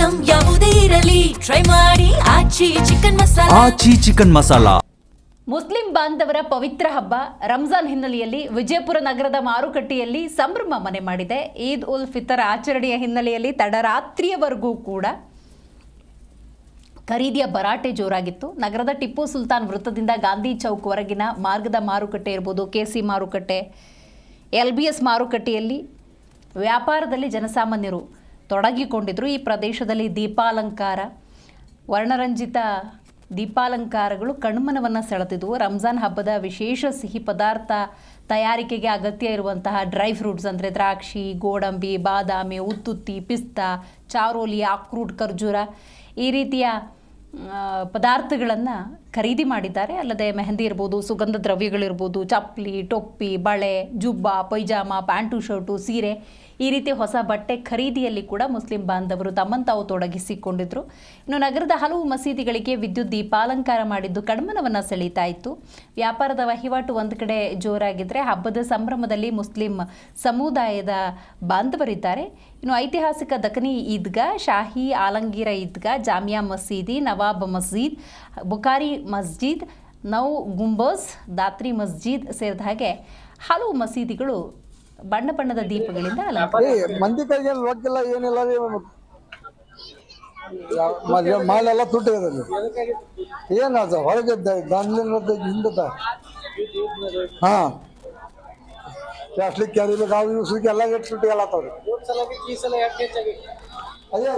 Item ಯಾವುದೇ ಇರಲಿ try ಮಾಡಿ ಆಚಿ ಚಿಕನ್ ಮಸಾಲಾ. ಮುಸ್ಲಿಂ ಬಾಂಧವರ ಪವಿತ್ರ ಹಬ್ಬ ರಂಜಾನ್ ಹಿನ್ನೆಲೆಯಲ್ಲಿ ವಿಜಯಪುರ ನಗರದ ಮಾರುಕಟ್ಟೆಯಲ್ಲಿ ಸಂಭ್ರಮ ಮನೆ ಮಾಡಿದೆ. ಈದ್ ಉಲ್ ಫಿತರ್ ಆಚರಣೆಯ ಹಿನ್ನೆಲೆಯಲ್ಲಿ ತಡರಾತ್ರಿಯವರೆಗೂ ಕೂಡ ಖರೀದಿಯ ಭರಾಟೆ ಜೋರಾಗಿತ್ತು. ನಗರದ ಟಿಪ್ಪು ಸುಲ್ತಾನ್ ವೃತ್ತದಿಂದ ಗಾಂಧಿ ಚೌಕ್ವರೆಗಿನ ಮಾರ್ಗದ ಮಾರುಕಟ್ಟೆ ಇರ್ಬೋದು, ಕೆಸಿ ಮಾರುಕಟ್ಟೆ, LBS ಮಾರುಕಟ್ಟೆಯಲ್ಲಿ ವ್ಯಾಪಾರದಲ್ಲಿ ಜನಸಾಮಾನ್ಯರು ತೊಡಗಿಕೊಂಡಿದ್ದರು. ಈ ಪ್ರದೇಶದಲ್ಲಿ ದೀಪಾಲಂಕಾರ, ವರ್ಣರಂಜಿತ ದೀಪಾಲಂಕಾರಗಳು ಕಣ್ಮನವನ್ನು ಸೆಳೆದಿದ್ದವು. ರಂಜಾನ್ ಹಬ್ಬದ ವಿಶೇಷ ಸಿಹಿ ಪದಾರ್ಥ ತಯಾರಿಕೆಗೆ ಅಗತ್ಯ ಇರುವಂತಹ ಡ್ರೈ ಫ್ರೂಟ್ಸ್ ಅಂದರೆ ದ್ರಾಕ್ಷಿ, ಗೋಡಂಬಿ, ಬಾದಾಮಿ, ಉತ್ತುತ್ತಿ, ಪಿಸ್ತಾ, ಚಾರೋಲಿ, ಅಕ್ರೂಟ್, ಖರ್ಜೂರ ಈ ರೀತಿಯ ಪದಾರ್ಥಗಳನ್ನು ಖರೀದಿ ಮಾಡಿದ್ದಾರೆ. ಅಲ್ಲದೆ ಮೆಹಂದಿ ಇರ್ಬೋದು, ಸುಗಂಧ ದ್ರವ್ಯಗಳಿರ್ಬೋದು, ಚಪ್ಪಲಿ, ಟೊಪ್ಪಿ, ಬಳೆ, ಜುಬ್ಬಾ, ಪೈಜಾಮ, ಪ್ಯಾಂಟು, ಶರ್ಟು, ಸೀರೆ ಈ ರೀತಿ ಹೊಸ ಬಟ್ಟೆ ಖರೀದಿಯಲ್ಲಿ ಕೂಡ ಮುಸ್ಲಿಂ ಬಾಂಧವರು ತಮ್ಮನ್ನು ತಾವು ತೊಡಗಿಸಿಕೊಂಡಿದ್ದರು. ಇನ್ನು ನಗರದ ಹಲವು ಮಸೀದಿಗಳಿಗೆ ವಿದ್ಯುತ್ ದೀಪಾಲಂಕಾರ ಮಾಡಿದ್ದು ಕಣ್ಮನವನ್ನು ಸೆಳೀತಾ ಇತ್ತು. ವ್ಯಾಪಾರದ ವಹಿವಾಟು ಒಂದು ಕಡೆ ಜೋರಾಗಿದ್ದರೆ ಹಬ್ಬದ ಸಂಭ್ರಮದಲ್ಲಿ ಮುಸ್ಲಿಂ ಸಮುದಾಯದ ಬಾಂಧವರಿದ್ದಾರೆ. ಇನ್ನು ಐತಿಹಾಸಿಕ ದಖನಿ ಈದ್ಗಾ, ಶಾಹಿ ಆಲಂಗೀರ ಈದ್ಗಾ, ಜಾಮಿಯಾ ಮಸೀದಿ, ನವಾಬ್ ಮಸ್ಜಿದ್, ಬುಖಾರಿ ಮಸ್ಜಿದ್, ನೌ ಗುಂಬಸ್, ದಾತ್ರಿ ಮಸ್ಜಿದ್ ಸೇರಿದ ಹಾಗೆ ಹಲವು ಮಸೀದಿಗಳು ಬಣ್ಣ ಬಣ್ಣದ ದೀಪಗಳಿಂದ ಮಂದಿ ಕೈಗೆ ರೊಕ್ಕಿಲ್ಲ ಏನಿಲ್ಲ ಮಾಲೆಲ್ಲ ತುಟ್ಟಿರೋದು ಏನಾದ ಹೊರಗೆ ಹಿಂದತ ಹಾ ಪ್ಲಾಸ್ಟಿಕ್ ಕ್ಯಾರಿಬೇಕು ಅವು ಇವು ಸುಖಿ ಎಲ್ಲ ಎಷ್ಟು ತುಟ್ಟಿ ಎಲ್ಲ ಅಯ್ಯ